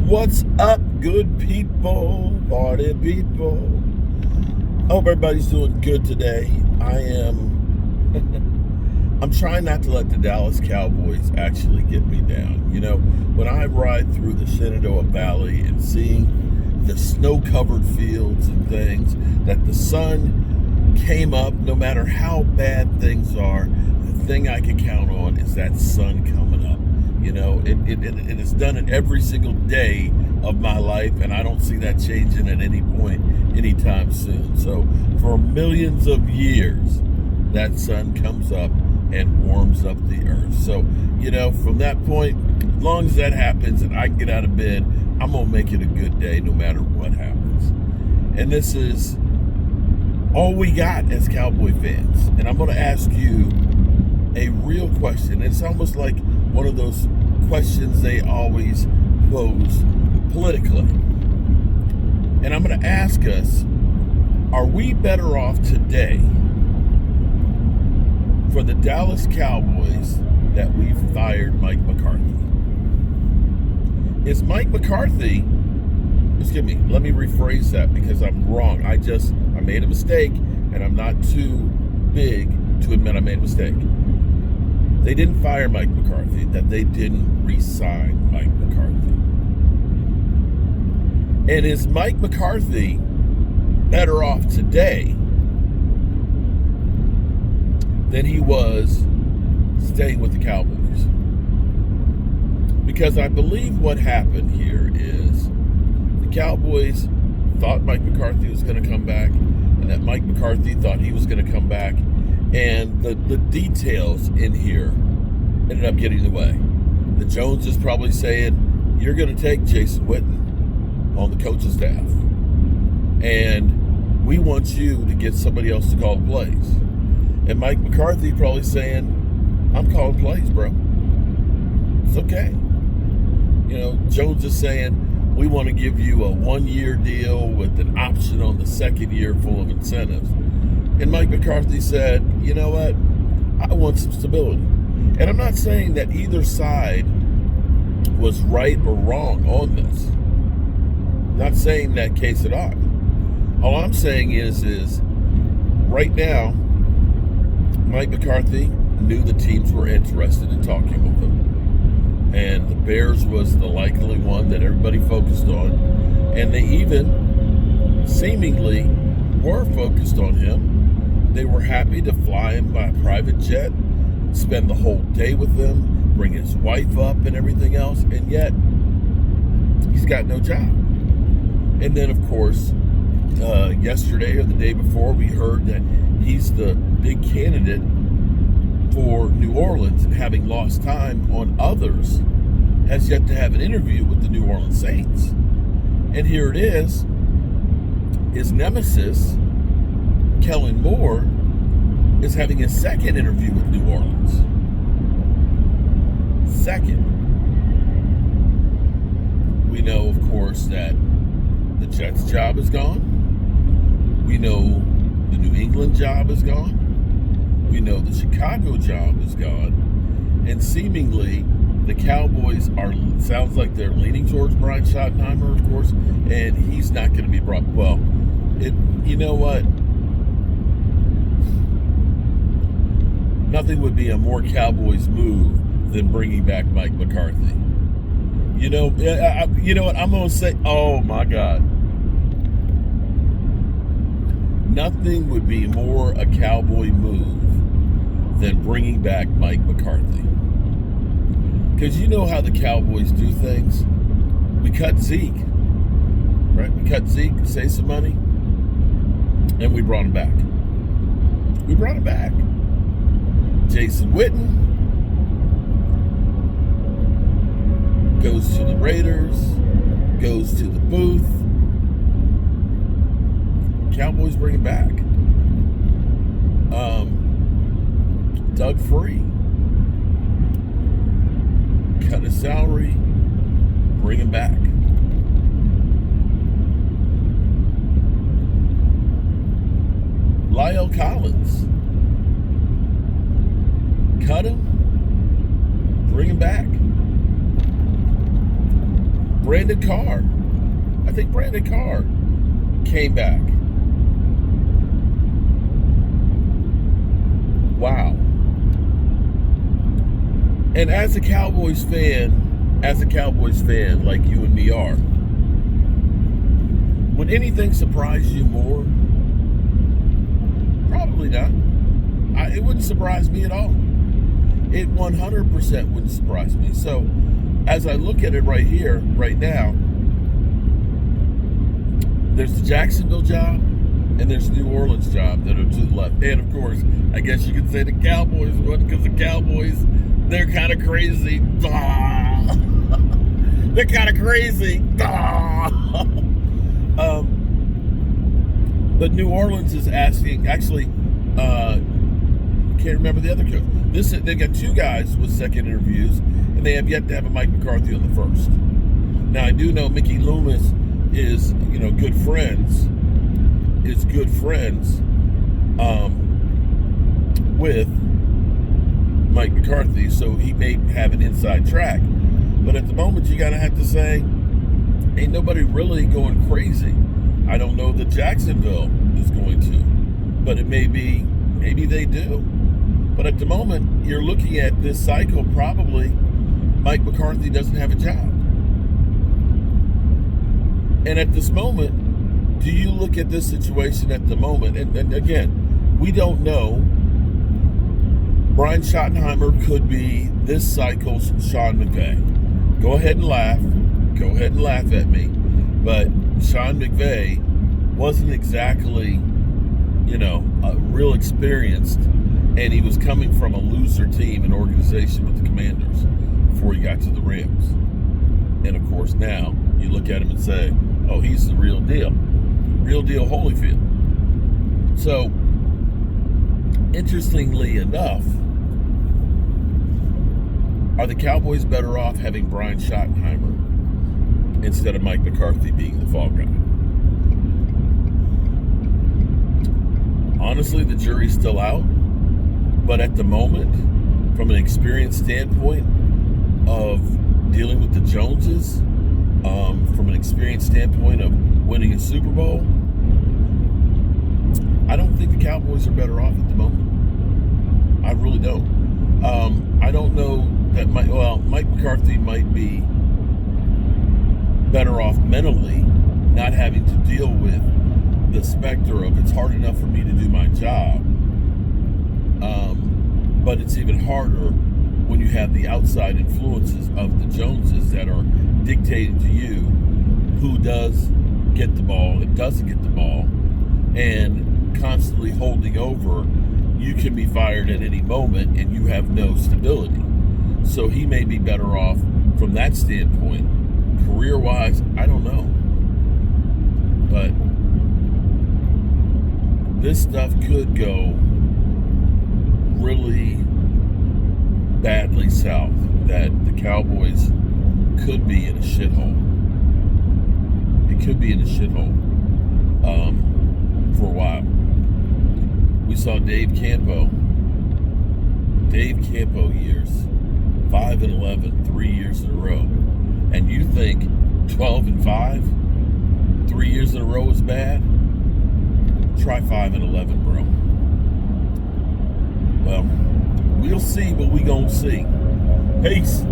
What's up, good people, party people? Hope everybody's doing good today. I'm trying not to let the Dallas Cowboys actually get me down. You know, when I ride through the Shenandoah Valley and seeing the snow-covered fields and things, that the sun came up, no matter how bad things are, the thing I can count on is that sun coming up. You know, it has done it every single day of my life, and I don't see that changing at any point anytime soon. So for millions of years, that sun comes up and warms up the earth. So, you know, from that point, as long as that happens and I can get out of bed, I'm going to make it a good day no matter what happens. And this is all we got as Cowboy fans. And I'm going to ask you a real question. It's almost like one of those questions they always pose politically. And I'm going to ask us, are we better off today for the Dallas Cowboys that we fired Mike McCarthy? Is Mike McCarthy, excuse me, let me rephrase that because I'm wrong. I made a mistake, and I'm not too big to admit I made a mistake. They didn't fire Mike McCarthy, that they didn't re-sign Mike McCarthy. And is Mike McCarthy better off today than he was staying with the Cowboys? Because I believe what happened here is the Cowboys thought Mike McCarthy was going to come back, and that Mike McCarthy thought he was going to come back. And the details in here ended up getting in the way. The Jones is probably saying, you're going to take Jason Witten on the coaching staff. And we want you to get somebody else to call the plays. And Mike McCarthy probably saying, I'm calling plays, bro. It's okay. You know, Jones is saying, we want to give you a 1-year deal with an option on the second year full of incentives. And Mike McCarthy said, you know what? I want some stability. And I'm not saying that either side was right or wrong on this. I'm not saying that case at all. All I'm saying is right now, Mike McCarthy knew the teams were interested in talking with him. And the Bears was the likely one that everybody focused on. And they even seemingly were focused on him. They were happy to fly him by a private jet, spend the whole day with him, bring his wife up and everything else, and yet he's got no job. And then, of course, yesterday or the day before, we heard that he's the big candidate for New Orleans, and having lost time on others, has yet to have an interview with the New Orleans Saints. And here it is, his nemesis, Kellen Moore, is having a second interview with New Orleans. Second. We know, of course, that the Jets job is gone. We know the New England job is gone. We know the Chicago job is gone. And seemingly, the Cowboys sounds like they're leaning towards Brian Schottenheimer, of course, and he's not going to be brought. Well, you know what? Nothing would be a more Cowboys move than bringing back Mike McCarthy. You know what? I'm going to say, oh my God. Nothing would be more a Cowboy move than bringing back Mike McCarthy. Because you know how the Cowboys do things. We cut Zeke, right? We cut Zeke, save some money, and we brought him back. Jason Witten goes to the Raiders, goes to the booth. Cowboys bring him back. Doug Free, cut his salary, bring him back. Lyle Collins, cut him, bring him back. Brandon Carr. I think Brandon Carr came back. Wow. And as a Cowboys fan, like you and me are, would anything surprise you more? Probably not. It wouldn't surprise me at all. It 100% wouldn't surprise me. So, as I look at it right here, right now, there's the Jacksonville job and there's the New Orleans job that are to the left. And of course, I guess you could say the Cowboys would, because the Cowboys, they're kind of crazy. They're kind of crazy. But New Orleans is asking, actually, can't remember the other coach. They got two guys with second interviews, and they have yet to have a Mike McCarthy on the first. Now, I do know Mickey Loomis is, good friends with Mike McCarthy, so he may have an inside track. But at the moment, you gotta have to say, ain't nobody really going crazy. I don't know that Jacksonville is going to, but it maybe they do. But at the moment, you're looking at this cycle, probably Mike McCarthy doesn't have a job. And at this moment, do you look at this situation at the moment? And again, we don't know. Brian Schottenheimer could be this cycle's Sean McVay. Go ahead and laugh at me. But Sean McVay wasn't exactly, real experienced, and he was coming from a loser team and organization with the Commanders before he got to the Rams. And of course now you look at him and say, oh, he's the real deal Holyfield. So, interestingly enough, are the Cowboys better off having Brian Schottenheimer instead of Mike McCarthy being the fall guy? Honestly, the jury's still out. But at the moment, from an experience standpoint of dealing with the Joneses, from an experience standpoint of winning a Super Bowl, I don't think the Cowboys are better off at the moment. I really don't. I don't know that Mike McCarthy might be better off mentally, not having to deal with the specter of it's hard enough for me to do my job. But it's even harder when you have the outside influences of the Joneses that are dictating to you who does get the ball and doesn't get the ball, and constantly holding over. You can be fired at any moment and you have no stability. So he may be better off from that standpoint. Career-wise, I don't know. But this stuff could go really badly south, that the Cowboys could be in a shithole. It could be in a shithole for a while. We saw Dave Campo years, 5-11, 3 years in a row. And you think 12-5, 3 years in a row is bad? Try 5-11, bro. Well, we'll see what we gonna see. Peace.